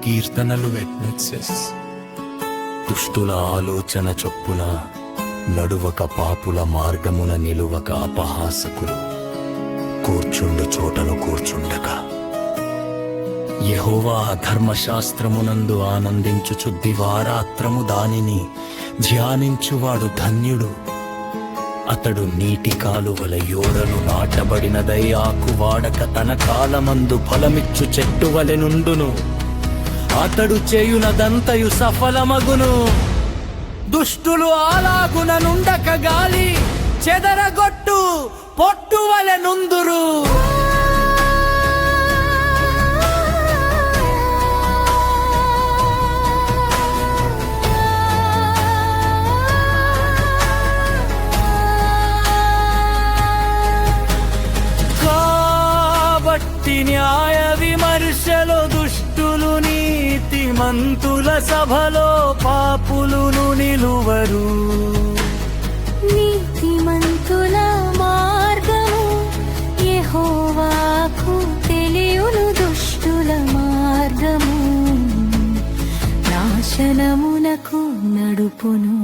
కీర్తనలు విట్నెసెస్. దుష్టుల ఆలోచన చొప్పున నడువక, పాపుల మార్గమున నిలువక, అపహాసకులు కూర్చుండు చోటను కూర్చుండక. యెహోవా ధర్మశాస్త్రమునందు ఆనందించుచు దివారాత్రము దానిని ధ్యానించువాడు ధన్యుడు. అతడు నీటి కాలువల యోరను నాటబడినదై ఆకు వాడక తన కాలమందు ఫలమిచ్చు చెట్టు వలె నుండును. అతడు చేయునదంతయు సఫలమగును. దుష్టులు అలాగున నుండక గాలి చెదరగొట్టు పొట్టు వలె నుందురు. న్యాయ విమర్శలో దుష్టులు, నీతిమంతుల సభలో పాపులును నిలువరు. నీతిమంతుల మార్గము యెహోవాకు తెలియును, దుష్టుల మార్గము నాశనమునకు నడుపును.